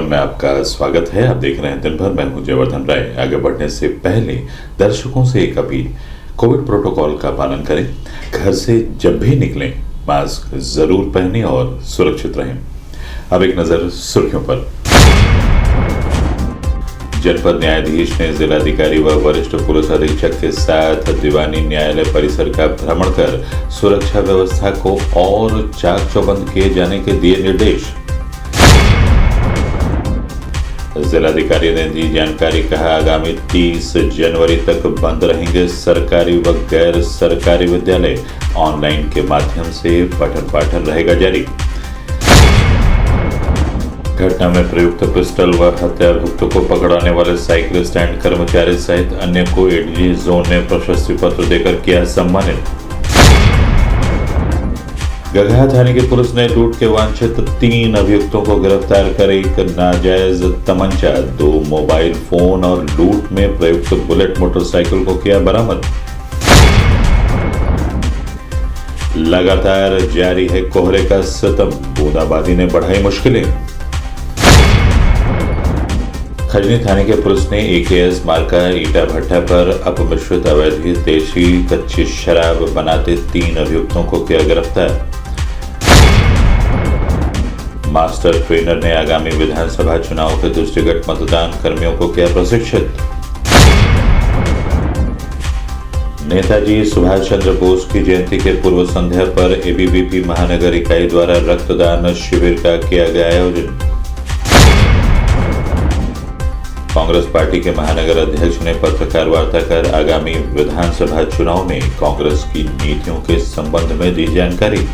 कार्यक्रम में आपका स्वागत है। आप देख रहे हैं दिन भर। मैं हूं जयवर्धन राय। आगे बढ़ने से पहले दर्शकों से एक अपील, कोविड प्रोटोकॉल का पालन करें, घर से जब भी निकलें मास्क जरूर पहनें और सुरक्षित रहें। अब एक नजर सुर्खियों पर। जनपद न्यायाधीश ने जिलाधिकारी व वरिष्ठ पुलिस अधीक्षक के साथ दीवानी न्यायालय परिसर का भ्रमण कर सुरक्षा व्यवस्था को और चाक चौबंद किए जाने के दिए निर्देश। जिलाधिकारी ने दी जानकारी, कहा आगामी 30 जनवरी तक बंद रहेंगे सरकारी व गैर सरकारी विद्यालय। ऑनलाइन के माध्यम से पठन पाठन रहेगा जारी। घटना में प्रयुक्त पिस्टल व हत्याभियुक्त को पकड़ाने वाले साइकिल स्टैंड कर्मचारी सहित अन्य को एडीजी जोन ने प्रशस्ति पत्र देकर किया सम्मानित। गगहा थाने की पुलिस ने लूट के वांछित 3 अभियुक्तों को गिरफ्तार कर एक नाजायज तमंचा, 2 मोबाइल फोन और लूट में प्रयुक्त बुलेट मोटरसाइकिल को किया बरामद। लगातार जारी है कोहरे का सितम, बूंदाबांदी ने बढ़ाई मुश्किलें। खजनी थाने के पुलिस ने AKS मार्का ईटा भट्टा पर अपमिश्रित अवैध देशी कच्ची शराब बनाते 3 अभियुक्तों को किया गिरफ्तार। मास्टर ट्रेनर ने आगामी विधानसभा चुनाव के दृष्टिगत मतदान कर्मियों को किया प्रशिक्षित। नेताजी सुभाष चंद्र बोस की जयंती के पूर्व संध्या पर ABVP महानगर इकाई द्वारा रक्तदान शिविर का किया गया आयोजन। कांग्रेस पार्टी के महानगर अध्यक्ष ने पत्रकार वार्ता कर आगामी विधानसभा चुनाव में कांग्रेस की नीतियों के संबंध में दी जानकारी।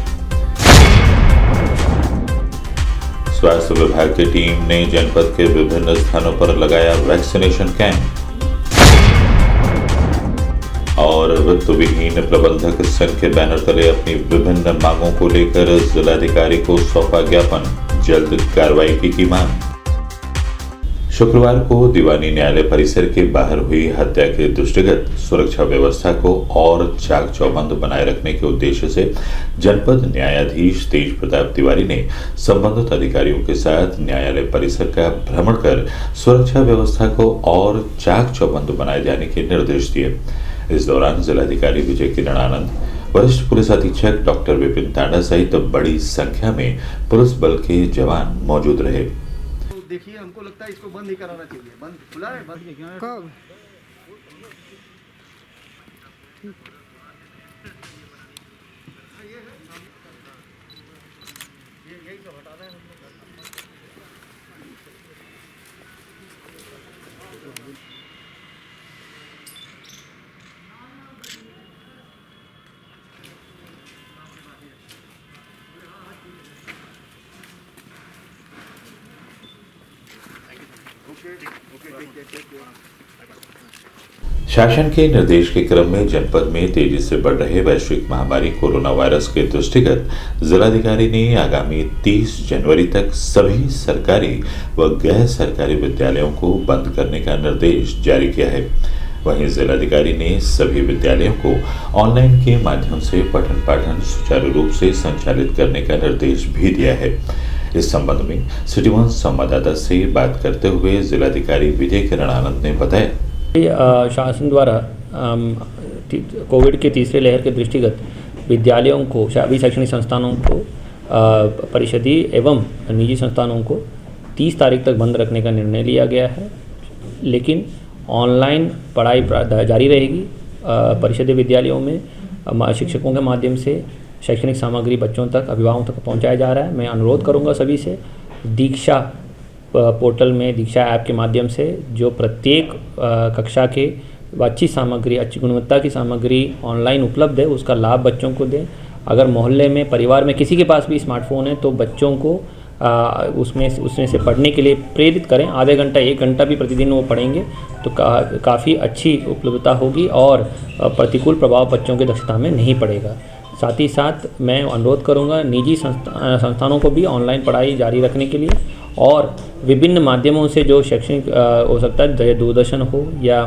स्वास्थ्य विभाग की टीम ने जनपद के विभिन्न स्थानों पर लगाया वैक्सीनेशन कैंप। और वित्त विहीन प्रबंधक संघ के बैनर तले अपनी विभिन्न मांगों को लेकर जिलाधिकारी को सौंपा ज्ञापन, जल्द कार्रवाई की मांग। शुक्रवार को दीवानी न्यायालय परिसर के बाहर हुई हत्या के दृष्टिगत सुरक्षा व्यवस्था को और चाक चौबंद बनाए रखने के उद्देश्य से जनपद न्यायाधीश तेज प्रताप तिवारी ने संबंधित अधिकारियों के साथ न्यायालय परिसर का भ्रमण कर सुरक्षा व्यवस्था को और चाक चौबंद बनाए जाने के निर्देश दिए। इस दौरान जिलाधिकारी विजय किरण आनंद, वरिष्ठ पुलिस अधीक्षक डॉक्टर विपिन तांडा सहित बड़ी संख्या में पुलिस बल के जवान मौजूद रहे। देखिए, हमको लगता है इसको बंद नहीं कराना चाहिए। बंद खुला है, बंद कब? यही सब हटाना है। शासन के निर्देश के क्रम में जनपद में तेजी से बढ़ रहे वैश्विक महामारी कोरोना वायरस के दृष्टिगत जिलाधिकारी ने आगामी 30 जनवरी तक सभी सरकारी व गैर सरकारी विद्यालयों को बंद करने का निर्देश जारी किया है। वहीं जिलाधिकारी ने सभी विद्यालयों को ऑनलाइन के माध्यम से पठन पाठन सुचारू रूप से संचालित करने का निर्देश भी दिया है। इस संबंध में सिटी वन संवाददाता से बात करते हुए जिलाधिकारी विजय किरण आनंद ने बताया, शासन द्वारा कोविड के तीसरे लहर के दृष्टिगत विद्यालयों को, सभी शैक्षणिक संस्थानों को, परिषदीय एवं निजी संस्थानों को 30 तारीख तक बंद रखने का निर्णय लिया गया है। लेकिन ऑनलाइन पढ़ाई जारी रहेगी। परिषदीय विद्यालयों में शिक्षकों के माध्यम से शैक्षणिक सामग्री बच्चों तक, अभिभावकों तक पहुंचाया जा रहा है। मैं अनुरोध करूंगा सभी से, दीक्षा पोर्टल में, दीक्षा ऐप के माध्यम से जो प्रत्येक कक्षा के अच्छी सामग्री, अच्छी गुणवत्ता की सामग्री ऑनलाइन उपलब्ध है, उसका लाभ बच्चों को दें। अगर मोहल्ले में, परिवार में किसी के पास भी स्मार्टफोन है तो बच्चों को उसमें से पढ़ने के लिए प्रेरित करें। आधे घंटा, 1 घंटा भी प्रतिदिन वो पढ़ेंगे तो काफ़ी अच्छी उपलब्धता होगी और प्रतिकूल प्रभाव बच्चों की दक्षता में नहीं पड़ेगा। साथ ही साथ मैं अनुरोध करूंगा निजी संस्थानों को भी ऑनलाइन पढ़ाई जारी रखने के लिए और विभिन्न माध्यमों से जो शैक्षणिक हो सकता है, दूरदर्शन हो या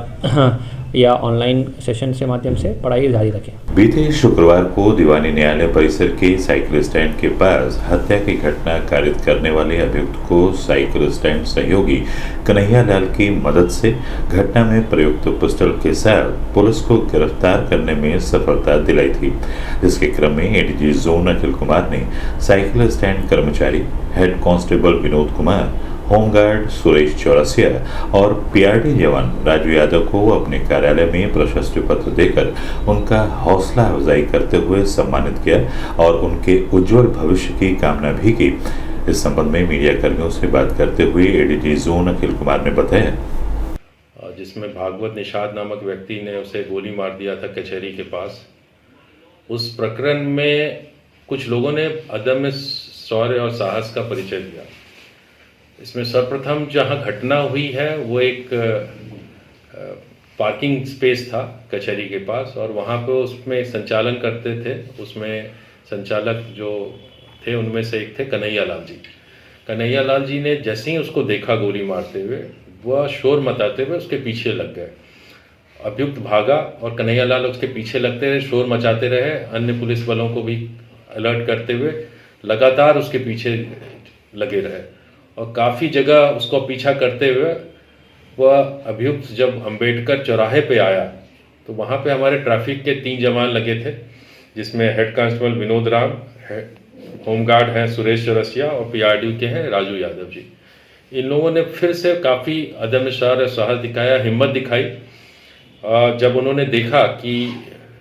या ऑनलाइन सेशन से माध्यम से पढ़ाई जारी रखें। बीते शुक्रवार को दीवानी न्यायालय परिसर के साइकिल स्टैंड के पास हत्या की घटना कारित करने वाले अभियुक्त को साइकिल स्टैंड सहयोगी कन्हैया लाल की मदद से घटना में प्रयुक्त पिस्टल के साथ पुलिस को गिरफ्तार करने में सफलता दिलाई थी, जिसके क्रम में एडीजी जोन अखिल कुमार ने साइकिल स्टैंड कर्मचारी head constable Vinod Kumar, home guard Suresh Chaurasia और पीआरडी जवान राजू यादव को अपने कार्यालय में प्रशस्ति पत्र देकर उनका हौसला अफजाई करते हुए सम्मानित किया और उनके उज्जवल भविष्य की कामना भी की। इस संबंध में मीडिया कर्मियों से बात करते हुए एडीजी जोन अखिल कुमार ने बताया, जिसमें भागवत निषाद नामक व्यक्ति ने उसे गोली मार दिया था कचहरी के पास। उस प्रकरण में कुछ लोगों ने अदम्य शौर्य और साहस का परिचय दिया। इसमें सर्वप्रथम जहां घटना हुई है वो एक पार्किंग स्पेस था कचहरी के पास और वहां पे उसमें संचालन करते थे। उसमें संचालक जो थे उनमें से एक थे कन्हैया लाल जी। कन्हैया लाल जी ने जैसे ही उसको देखा गोली मारते हुए, वह शोर मचाते हुए उसके पीछे लग गए। अभियुक्त भागा और कन्हैया लाल उसके पीछे लगते रहे, शोर मचाते रहे, अन्य पुलिस बलों को भी अलर्ट करते हुए लगातार उसके पीछे लगे रहे और काफ़ी जगह उसको पीछा करते हुए वह अभियुक्त जब अंबेडकर चौराहे पे आया तो वहाँ पे हमारे ट्रैफिक के 3 जवान लगे थे, जिसमें head constable Vinod Ram, home guard हैं सुरेश चौरसिया और पीआरडी के हैं राजू यादव जी। इन लोगों ने फिर से काफ़ी अदम्य शौर्य साहस दिखाया, हिम्मत दिखाई। जब उन्होंने देखा कि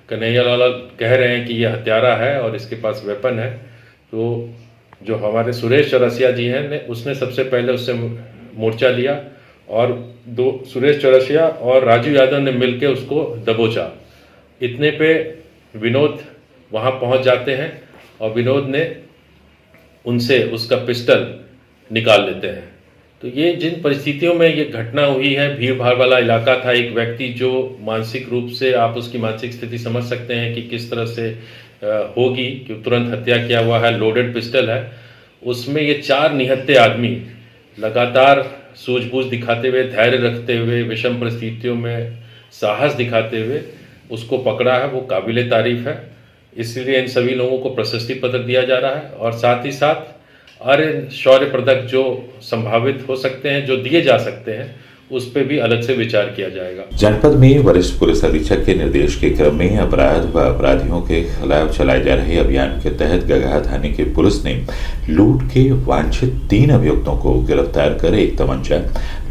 कन्हैया लाल कह रहे हैं कि ये हत्यारा है और इसके पास वेपन है, तो जो हमारे सुरेश चौरसिया जी हैं उसने सबसे पहले उससे मोर्चा लिया और सुरेश चौरसिया और राजू यादव ने मिलकर उसको दबोचा। इतने पे विनोद वहां पहुंच जाते हैं और विनोद ने उनसे उसका पिस्टल निकाल लेते हैं। तो ये जिन परिस्थितियों में ये घटना हुई है, भीड़ भाड़ वाला इलाका था, एक व्यक्ति जो मानसिक रूप से आप उसकी मानसिक स्थिति समझ सकते हैं कि किस तरह से होगी कि तुरंत हत्या किया हुआ है, लोडेड पिस्टल है। उसमें ये 4 निहत्थे आदमी लगातार सूझबूझ दिखाते हुए, धैर्य रखते हुए, विषम परिस्थितियों में साहस दिखाते हुए उसको पकड़ा है, वो काबिले तारीफ है। इसलिए इन सभी लोगों को प्रशस्ति पत्र दिया जा रहा है और साथ ही साथ अन्य शौर्य पदक जो संभावित हो सकते हैं, जो दिए जा सकते हैं, उस पर भी अलग से विचार किया जाएगा। जनपद में वरिष्ठ पुलिस अधीक्षक के निर्देश के क्रम में अपराध व अपराधियों के खिलाफ चलाए जा रहे अभियान के तहत गगहा थाने की पुलिस ने लूट के वांछित 3 अभियुक्तों को गिरफ्तार कर एक तमंचा,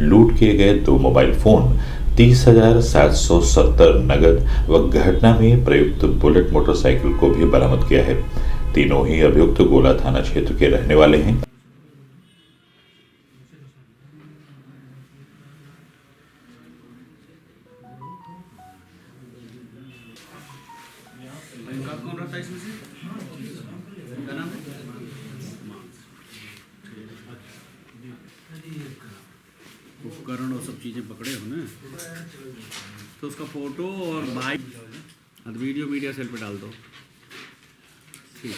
लूट किए गए 2 मोबाइल फोन, 30,770 नगद व घटना में प्रयुक्त बुलेट मोटरसाइकिल को भी बरामद किया है। तीनों ही अभियुक्त गोला थाना क्षेत्र के रहने वाले हैं। उपकरण और सब चीज़ें पकड़े हो ना, तो उसका फोटो और भाई वीडियो मीडिया सेल पे डाल दो। ठीक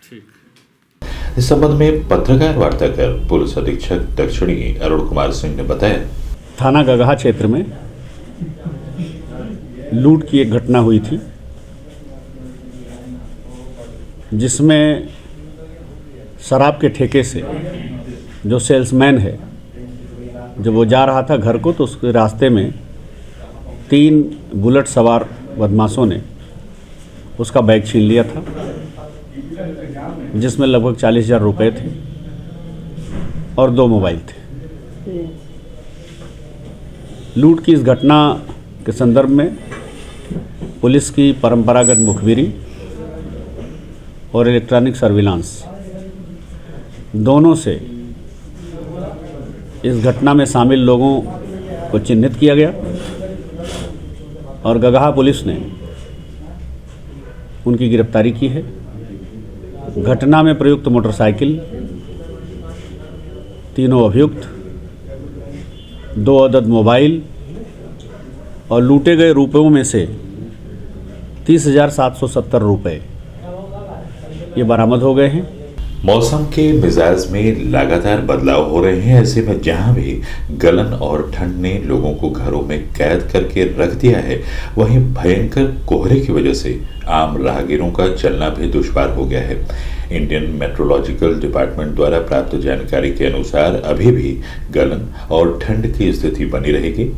ठीक। इस संबंध में पत्रकार वार्ता कर पुलिस अधीक्षक दक्षिणी अरुण कुमार सिंह ने बताया, थाना गगहा क्षेत्र में लूट की एक घटना हुई थी, जिसमें शराब के ठेके से जो सेल्समैन है, जब वो जा रहा था घर को तो उसके रास्ते में 3 बुलेट सवार बदमाशों ने उसका बैग छीन लिया था, जिसमें लगभग 40,000 रुपये थे और 2 मोबाइल थे। लूट की इस घटना के संदर्भ में पुलिस की परंपरागत मुखबिरी और इलेक्ट्रॉनिक सर्विलांस दोनों से इस घटना में शामिल लोगों को चिन्हित किया गया और गगहा पुलिस ने उनकी गिरफ्तारी की है। घटना में प्रयुक्त मोटरसाइकिल, 3 अभियुक्त, 2 अदद मोबाइल और लूटे गए रुपयों में से 30,770 रुपये ये बरामद हो गए हैं। मौसम के मिजाज में लगातार बदलाव हो रहे हैं। ऐसे में जहां भी गलन और ठंड ने लोगों को घरों में कैद करके रख दिया है, वहीं भयंकर कोहरे की वजह से आम राहगीरों का चलना भी दुश्वार हो गया है। इंडियन मेट्रोलॉजिकल डिपार्टमेंट द्वारा प्राप्त जानकारी के अनुसार अभी भी गलन और ठंड की स्थिति बनी रहेगी।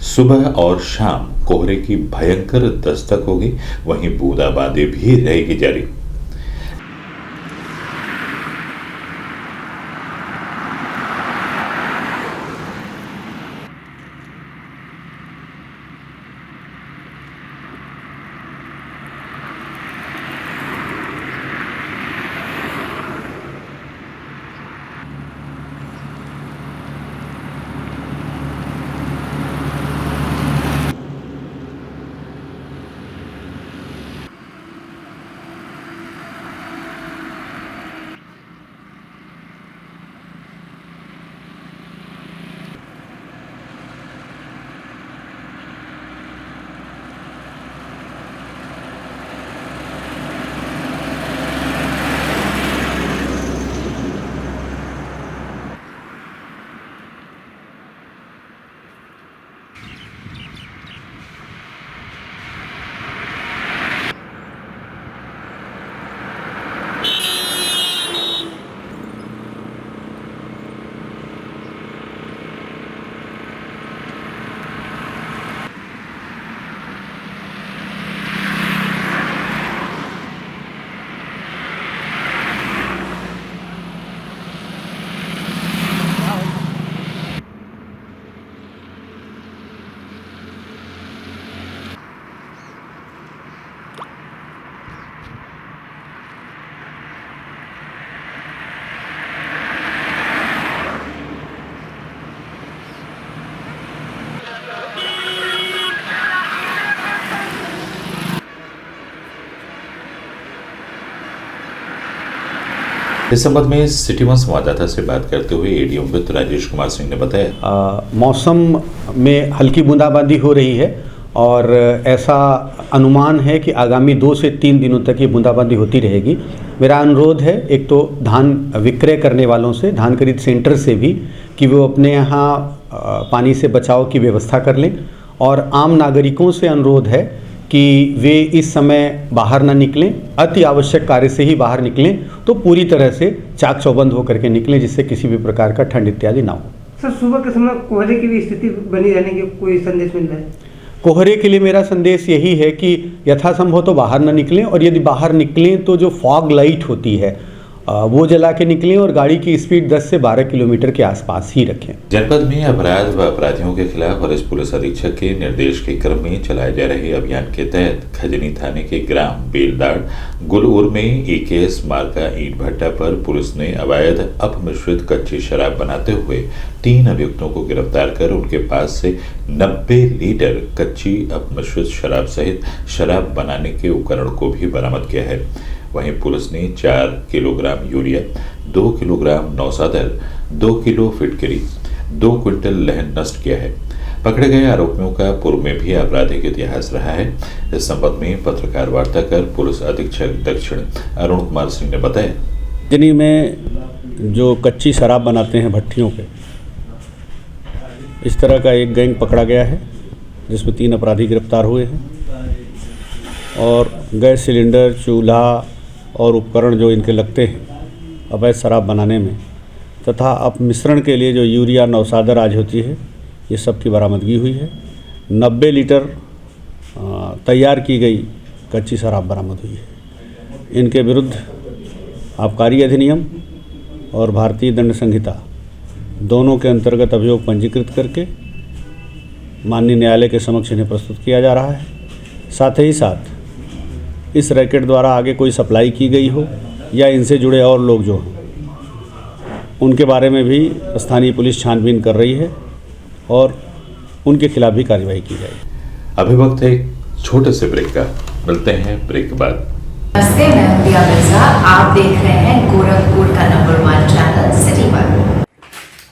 सुबह और शाम कोहरे की भयंकर दस्तक होगी, वहीं बूंदाबांदी भी रहेगी जारी। इस संबंध में सिटी वन संवाददाता से बात करते हुए एडीएम वित्त राजेश कुमार सिंह ने बताया, मौसम में हल्की बूंदाबांदी हो रही है और ऐसा अनुमान है कि आगामी 2 से 3 दिनों तक ये बूंदाबांदी होती रहेगी। मेरा अनुरोध है एक तो धान विक्रय करने वालों से, धान खरीद सेंटर से भी, कि वो अपने यहाँ पानी से बचाव की व्यवस्था कर लें, और आम नागरिकों से अनुरोध है कि वे इस समय बाहर ना निकलें, अति आवश्यक कार्य से ही बाहर निकलें तो पूरी तरह से चाक चौबंद होकर के निकलें, जिससे किसी भी प्रकार का ठंड इत्यादि ना हो। सर, सुबह के समय कोहरे की भी स्थिति बनी रहने की कोई संदेश मिल रहा है? कोहरे के लिए मेरा संदेश यही है कि यथासंभव तो बाहर ना निकलें, और यदि बाहर निकलें तो जो फॉग लाइट होती है वो जला के निकलें, और गाड़ी की स्पीड 10 से 12 किलोमीटर के आसपास ही रखें। जनपद में अपराध व अपराधियों के खिलाफ वरिष्ठ पुलिस अधीक्षक के निर्देश के क्रम में चलाए जा रहे अभियान के तहत खजनी थाने के ग्राम बेलदाड़ गुलूर में एकेएस मार्का ईंट भट्टा पर पुलिस ने अवैध अपमिश्रित कच्ची शराब बनाते हुए 3 अभियुक्तों को गिरफ्तार कर उनके पास से 90 लीटर कच्ची अपमिश्रित शराब सहित शराब बनाने के उपकरण को भी बरामद किया है। वहीं पुलिस ने 4 किलोग्राम यूरिया, 2 किलोग्राम नौसादर, 2 किलो फिटकरी, 2 क्विंटल लहन नष्ट किया है। पकड़े गए आरोपियों का पूर्व में भी आपराधिक इतिहास रहा है। इस संबंध में पत्रकार वार्ता कर पुलिस अधीक्षक दक्षिण अरुण कुमार सिंह ने बताया, खजनी में जो कच्ची शराब बनाते हैं भट्टियों पे, इस तरह का एक गैंग पकड़ा गया है जिसमें 3 अपराधी गिरफ्तार हुए हैं, और गैस सिलेंडर, चूल्हा और उपकरण जो इनके लगते हैं अवैध शराब बनाने में, तथा अपमिश्रण के लिए जो यूरिया, नौसादर आज होती है, ये सब की बरामदगी हुई है। 90 लीटर तैयार की गई कच्ची शराब बरामद हुई है। इनके विरुद्ध आबकारी अधिनियम और भारतीय दंड संहिता दोनों के अंतर्गत अभियोग पंजीकृत करके माननीय न्यायालय के समक्ष इन्हें प्रस्तुत किया जा रहा है। साथ ही साथ इस रैकेट द्वारा आगे कोई सप्लाई की गई हो या इनसे जुड़े और लोग जो हों, उनके बारे में भी स्थानीय पुलिस छानबीन कर रही है और उनके खिलाफ भी कार्रवाई की जाएगी। अभी वक्त है एक छोटे से ब्रेक का, मिलते हैं ब्रेक के बाद। नमस्ते, मैं हूं प्रिया मिर्जा। आप देख रहे हैं गोरखपुर का नंबर 1 चैनल सिटी वन।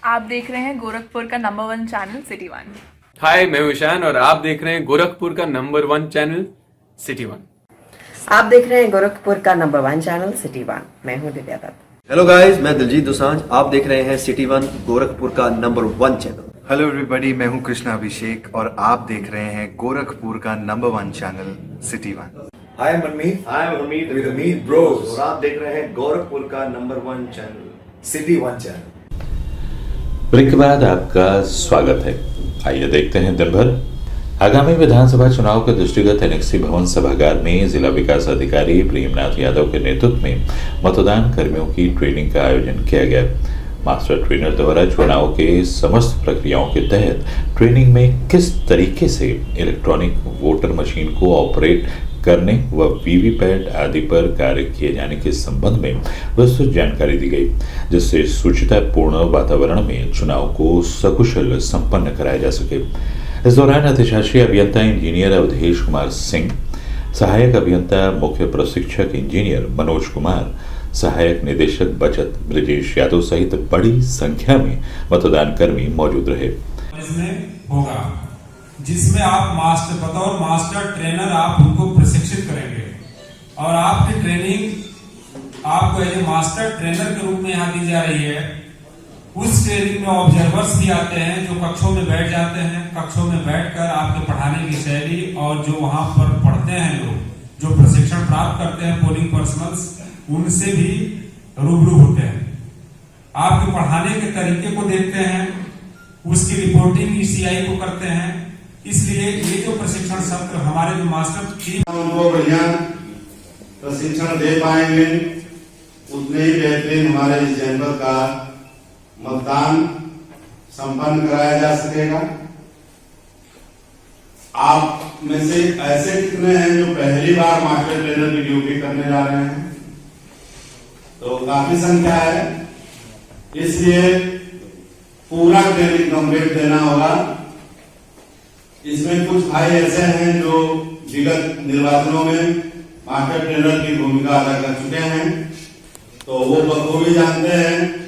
आप देख रहे हैं गोरखपुर का नंबर 1 चैनल सिटी वन। हाय, मैं हूं ईशान और आप देख रहे हैं गोरखपुर का नंबर 1 चैनल सिटी वन। आप देख रहे हैं गोरखपुर का नंबर 1 चैनल सिटी वन। मैं हूं दिव्या दत्त। हेलो गाइस, मैं दिलजीत दोसांझ। आप देख रहे हैं सिटी वन गोरखपुर का नंबर 1 चैनल। हेलो एवरीबॉडी, मैं हूं कृष्णा अभिषेक और आप देख रहे हैं गोरखपुर का number 1 channel city one. Hi Manmeet, I am Hamid with Hamid bros और आप देख रहे हैं गोरखपुर का number 1 channel city one channel. Break के बाद आपका स्वागत है। आइए देखते हैं दिन भर। आगामी विधानसभा चुनाव के दृष्टिगत एनेक्सी भवन सभागार में जिला विकास अधिकारी प्रेमनाथ यादव के नेतृत्व में मतदान कर्मियों की ट्रेनिंग का आयोजन किया गया। मास्टर ट्रेनर द्वारा चुनाव के समस्त प्रक्रियाओं के तहत ट्रेनिंग में किस तरीके से इलेक्ट्रॉनिक वोटर मशीन को ऑपरेट करने व वीवीपैट आदि पर कार्य किए जाने के संबंध में विस्तृत जानकारी दी गई, जिससे शुचितापूर्ण वातावरण में चुनाव को सकुशल संपन्न कराया जा सके। इस दौरान अधिशासी अभियंता इंजीनियर अवधेश कुमार सिंह, सहायक अभियंता मुख्य प्रशिक्षक इंजीनियर मनोज कुमार, सहायक निदेशक बचत ब्रजेश यादव सहित बड़ी संख्या में मतदान कर्मी मौजूद रहे। होगा जिसमें आप बतौर मास्टर ट्रेनर आप उनको प्रशिक्षित करेंगे और आपकी ट्रेनिंग आपको एज ए मास्टर ट्रेनर के रूप में यहाँ दी जा रही है। उस ट्रेनिंग में ऑब्जर्वर्स भी आते हैं जो कक्षों में बैठ जाते हैं। कक्षों में बैठकर आपके पढ़ाने की शैली और जो वहां पर पढ़ते हैं लोग, जो प्रशिक्षण प्राप्त करते हैं पोलिंग पर्सनल्स, उनसे भी रूबरू होते हैं। आपके पढ़ाने के तरीके को देखते हैं, उसकी रिपोर्टिंग ईसीआई को करते हैं। इसलिए ये जो प्रशिक्षण सत्र हमारे जो मास्टर टीम उनको बढ़िया प्रशिक्षण दे पाएंगे, उतने ही बेहतरीन हमारे इस जनपद का मतदान संपन्न कराया जा सकेगा। आप में से ऐसे कितने हैं जो पहली बार मास्टर ट्रेनर की ड्यूटी करने जा रहे हैं? तो काफी संख्या है, इसलिए पूरा ट्रेनिंग कंप्लीट देना होगा। इसमें कुछ भाई ऐसे हैं जो विगत निर्वाचनों में मास्टर ट्रेनर की भूमिका अदा कर चुके हैं, तो वो बखूबी जानते हैं।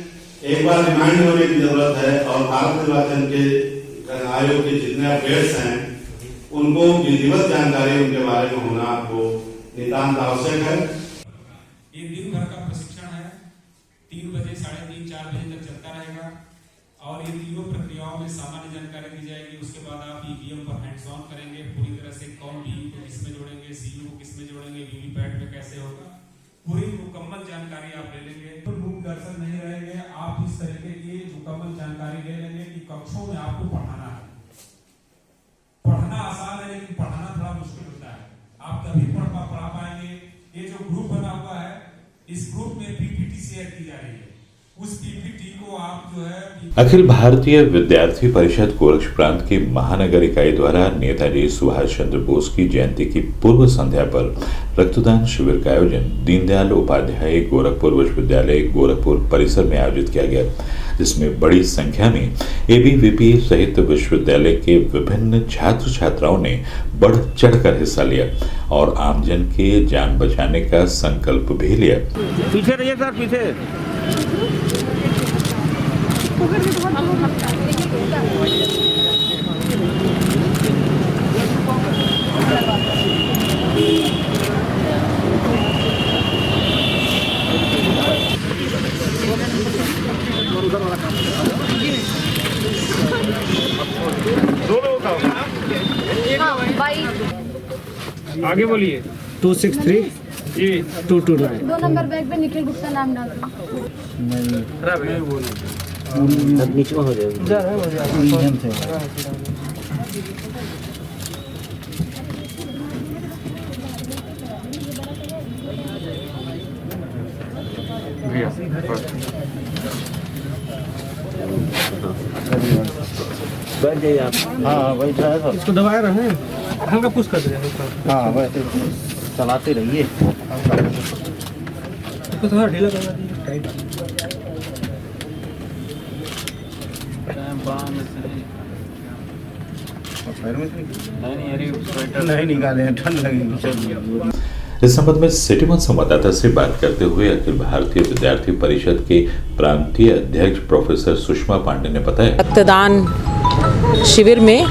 एक बार रिमाइंड होने की जरूरत है और भारत निर्वाचन के आयोग के जितने अपडेट्स हैं उनको विधिवत जानकारी उनके बारे में होना आपको नितांत आवश्यक है। ये दिन भर का प्रशिक्षण है, 3 बजे 3:30 4 बजे तक चलता रहेगा और ये तीनों प्रक्रियाओं में सामान्य जानकारी दी जाएगी। उसके बाद आप ईवीएम पर हैंड्स ऑन करेंगे पूरी तरह से। कौन वीयू को किसमें जोड़ेंगे, सीयू को किसमें जोड़ेंगे, वीवीपैट में कैसे होगा, पूरी मुकम्मल जानकारी आप ले लेंगे। तो मुख्य दर्शन नहीं रहेंगे, आप इस तरीके की मुकम्मल जानकारी ले लेंगे कि कक्षों में आपको पढ़ाना है। पढ़ना आसान है लेकिन पढ़ाना थोड़ा मुश्किल होता है। आप तभी पढ़ा पाएंगे। ये जो ग्रुप बना हुआ है, इस ग्रुप में पीपीटी शेयर की जा रही है। उस पीपीटी को आप जो है अखिल भारतीय विद्यार्थी परिषद गोरक्ष प्रांत की महानगर इकाई द्वारा नेताजी सुभाष चंद्र बोस की जयंती की पूर्व संध्या पर रक्तदान शिविर का आयोजन दीनदयाल उपाध्याय गोरखपुर विश्वविद्यालय गोरखपुर परिसर में आयोजित किया गया, जिसमें बड़ी संख्या में एबीवीपी सहित विश्वविद्यालय के विभिन्न छात्र छात्राओं ने बढ़ चढ़कर हिस्सा लिया और आमजन के जान बचाने का संकल्प भी लिया। पीछे रहिए सर, पीछे। आगे बोलिए। 263 जी 229। 2 नंबर बैग पे निखिल गुप्ता नाम डाल दो। नहीं बोलिए, नीचे हो जाएगा। बैठ जाइए आप। हाँ वही है सर, इसको दबाए रहे, हल्का पुश कर दीजिए। हाँ वैसे चलाते रहिए, इसको थोड़ा ढीला करना दीजिए, टाइट। नहीं निकाले, ठंड लगेगी। इस संबंध में सिटी वन संवाददाता से बात करते हुए अखिल भारतीय विद्यार्थी परिषद के प्रांतीय अध्यक्ष प्रोफेसर सुषमा पांडे ने बताया, रक्तदान शिविर में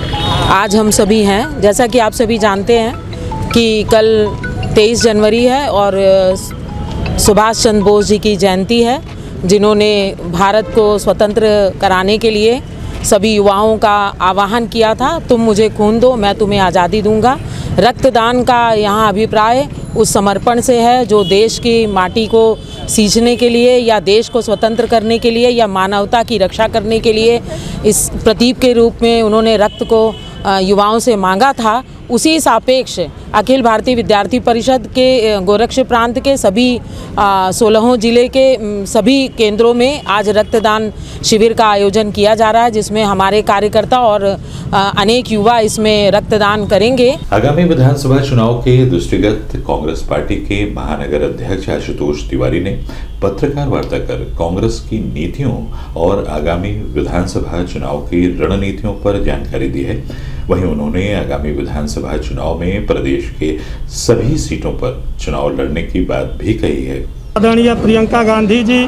आज हम सभी हैं। जैसा कि आप सभी जानते हैं कि कल 23 जनवरी है और सुभाष चंद्र बोस जी की जयंती है जिन्होंने भारत को स्वतंत्र कराने के लिए सभी युवाओं का आह्वान किया था, तुम मुझे खून दो मैं तुम्हें आज़ादी दूंगा। रक्तदान का यहाँ अभिप्राय उस समर्पण से है जो देश की माटी को सींचने के लिए या देश को स्वतंत्र करने के लिए या मानवता की रक्षा करने के लिए इस प्रतीक के रूप में उन्होंने रक्त को युवाओं से मांगा था। उसी सापेक्ष अखिल भारतीय विद्यार्थी परिषद के गोरक्ष प्रांत के सभी 16 जिले के सभी केंद्रों में आज रक्तदान शिविर का आयोजन किया जा रहा है, जिसमें हमारे कार्यकर्ता और अनेक युवा इसमें रक्तदान करेंगे। आगामी विधानसभा चुनाव के दृष्टिगत कांग्रेस पार्टी के महानगर अध्यक्ष आशुतोष तिवारी ने पत्रकार वार्ता कर कांग्रेस की नीतियों और आगामी विधानसभा चुनाव की रणनीतियों पर जानकारी दी है। वहीं उन्होंने आगामी विधानसभा चुनाव में प्रदेश के सभी सीटों पर चुनाव लड़ने की बात भी कही है। आदरणीय प्रियंका गांधी जी,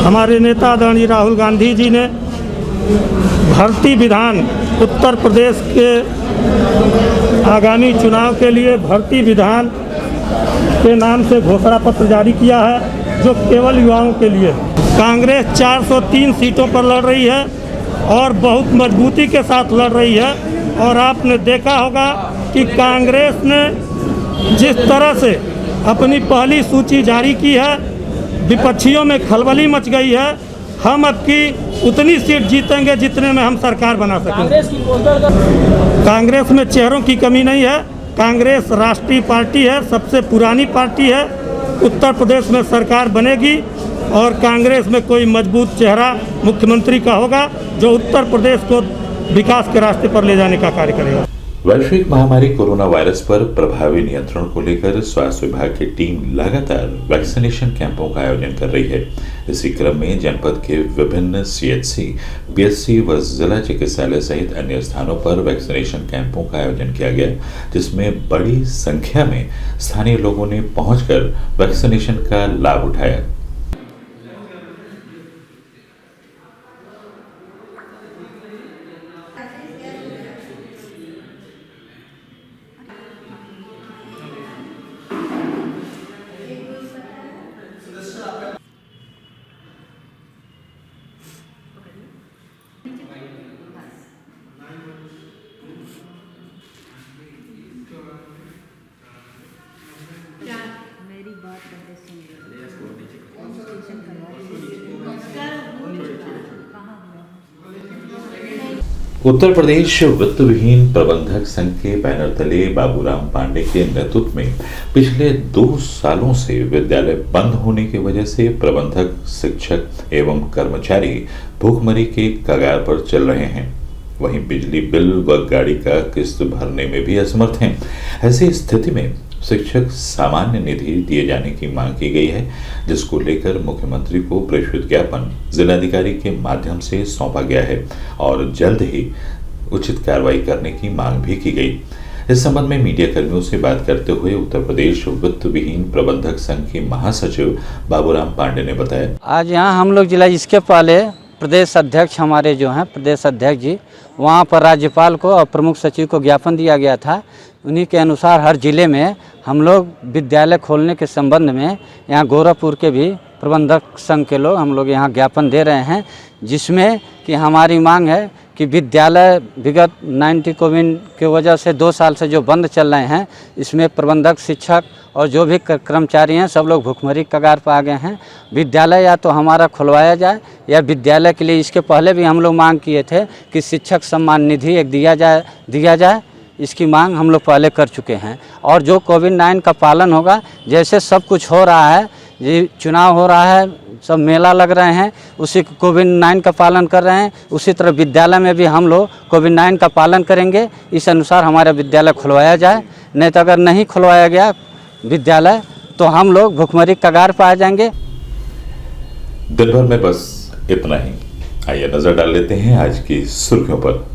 हमारे नेता आदरणीय राहुल गांधी जी ने भर्ती विधान उत्तर प्रदेश के आगामी चुनाव के लिए भर्ती विधान के नाम से घोषणा पत्र जारी किया है, जो केवल युवाओं के लिए। कांग्रेस 403 सीटों पर लड़ रही है और बहुत मजबूती के साथ लड़ रही है। और आपने देखा होगा कि कांग्रेस ने जिस तरह से अपनी पहली सूची जारी की है, विपक्षियों में खलबली मच गई है। हम अब की उतनी सीट जीतेंगे जितने में हम सरकार बना सकेंगे। कांग्रेस में चेहरों की कमी नहीं है। कांग्रेस राष्ट्रीय पार्टी है, सबसे पुरानी पार्टी है। उत्तर प्रदेश में सरकार बनेगी और कांग्रेस में कोई मजबूत चेहरा मुख्यमंत्री का होगा, जो उत्तर प्रदेश को विकास के रास्ते पर ले जाने का कार्य करेगा। वैश्विक महामारी कोरोना वायरस पर प्रभावी नियंत्रण को लेकर स्वास्थ्य विभाग की टीम लगातार वैक्सीनेशन कैंपों का आयोजन कर रही है। इसी क्रम में जनपद के विभिन्न सीएचसी, पीएचसी व जिला चिकित्सालय सहित अन्य स्थानों पर वैक्सीनेशन कैंपों का आयोजन किया गया, जिसमें बड़ी संख्या में स्थानीय लोगों ने पहुंचकर वैक्सीनेशन का लाभ उठाया। उत्तर प्रदेश वित्त विहीन प्रबंधक संघ के बैनर तले बाबूराम पांडे के नेतृत्व में पिछले 2 सालों से विद्यालय बंद होने की वजह से प्रबंधक, शिक्षक एवं कर्मचारी भूखमरी के कगार पर चल रहे हैं। वहीं बिजली बिल व गाड़ी का किस्त भरने में भी असमर्थ हैं। ऐसी स्थिति में शिक्षक सामान्य निधि दिए जाने की मांग की गई है, जिसको लेकर मुख्यमंत्री को प्रेषित ज्ञापन जिलाधिकारी के माध्यम से सौंपा गया है और जल्द ही उचित कार्रवाई करने की मांग भी की गई। इस संबंध में मीडिया कर्मियों से बात करते हुए उत्तर प्रदेश वित्त विहीन प्रबंधक संघ के महासचिव बाबूराम पांडे ने बताया, आज यहाँ हम लोग जिला, इसके पहले प्रदेश अध्यक्ष हमारे जो हैं प्रदेश अध्यक्ष जी, वहाँ पर राज्यपाल को और प्रमुख सचिव को ज्ञापन दिया गया था। उन्हीं के अनुसार हर जिले में हम लोग विद्यालय खोलने के संबंध में यहाँ गोरखपुर के भी प्रबंधक संघ के लोग हम लोग यहाँ ज्ञापन दे रहे हैं, जिसमें कि हमारी मांग है कि विद्यालय विगत 90 कोविड की वजह से 2 साल से जो बंद चल रहे हैं, इसमें प्रबंधक, शिक्षक और जो भी कर्मचारी हैं सब लोग भुखमरी कगार पर आ गए हैं। विद्यालय या तो हमारा खुलवाया जाए या विद्यालय के लिए, इसके पहले भी हम लोग मांग किए थे कि शिक्षक सम्मान निधि एक दिया जाए। इसकी मांग हम लोग पहले कर चुके हैं। और जो कोविड-19 का पालन होगा, जैसे सब कुछ हो रहा है, ये चुनाव हो रहा है, सब मेला लग रहे हैं, उसी कोविड-19 का पालन कर रहे हैं, उसी तरह विद्यालय में भी हम लोग कोविड-19 का पालन करेंगे। इस अनुसार हमारा विद्यालय खुलवाया जाए, नहीं तो अगर नहीं खुलवाया गया विद्यालय तो हम लोग भुखमरी कगार पर आ जाएंगे। दिन भर में बस इतना ही। आइए नजर डाल लेते हैं आज की सुर्खियों पर।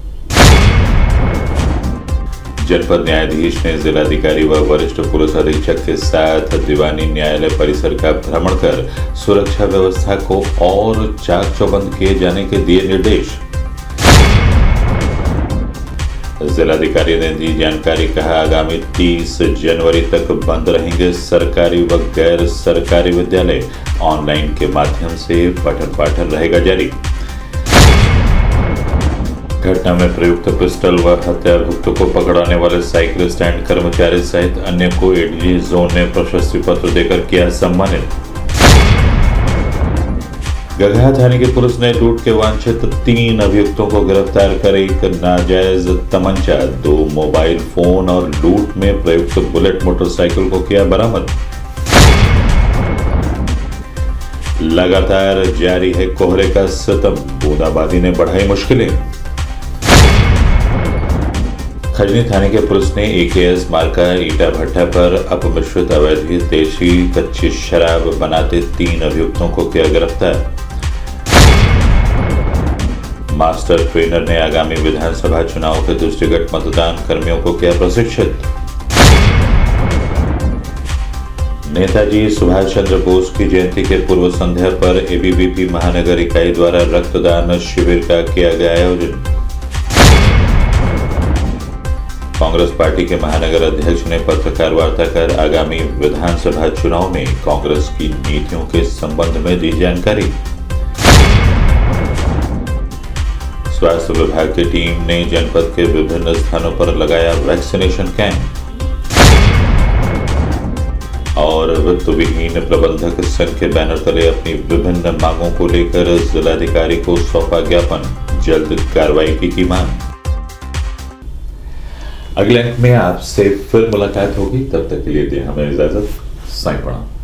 जनपद न्यायाधीश ने जिलाधिकारी व वरिष्ठ पुलिस अधीक्षक के साथ दीवानी न्यायालय परिसर का भ्रमण कर सुरक्षा व्यवस्था को और चाक चौबंद किए जाने के दिए निर्देश। जिलाधिकारी ने दी जानकारी, कहा आगामी 30 जनवरी तक बंद रहेंगे सरकारी व गैर सरकारी विद्यालय, ऑनलाइन के माध्यम से पठन पाठन रहेगा जारी। घटना में प्रयुक्त पिस्टल व हत्याभियुक्त को पकड़ाने वाले साइकिल स्टैंड कर्मचारी सहित अन्य को एडीजी जोन ने प्रशस्ति पत्र देकर किया सम्मानित। गगहा थाने की पुलिस ने लूट के वांछित 3 अभियुक्तों को गिरफ्तार कर एक नाजायज तमंचा, 2 मोबाइल फोन और लूट में प्रयुक्त बुलेट मोटरसाइकिल को किया बरामद। लगातार जारी है कोहरे का सितम, बूंदाबांदी ने बढ़ाई मुश्किलें। खजनी थाने के पुलिस ने AKS मार्का ईटा भट्टा पर अपमिश्रित अवैध देशी कच्ची शराब बनाते 3 अभियुक्तों को किया गिरफ्तार। मास्टर ट्रेनर ने आगामी विधानसभा चुनाव के दृष्टिगत मतदान कर्मियों को किया प्रशिक्षित। नेताजी सुभाष चंद्र बोस की जयंती के पूर्व संध्या पर ABVP महानगर इकाई द्वारा रक्तदान शिविर का किया गया आयोजन। कांग्रेस पार्टी के महानगर अध्यक्ष ने पत्रकार वार्ता कर आगामी विधानसभा चुनाव में कांग्रेस की नीतियों के संबंध में दी जानकारी। स्वास्थ्य विभाग की टीम ने जनपद के विभिन्न स्थानों पर लगाया वैक्सीनेशन कैंप। और वित्त विहीन प्रबंधक संघ के बैनर तले अपनी विभिन्न मांगों को लेकर जिलाधिकारी को सौंपा ज्ञापन, जल्द कार्रवाई की मांग। अगले अंक में आपसे फिर मुलाकात होगी, तब तक के लिए दें हमें इजाजत। साईं प्रणाम।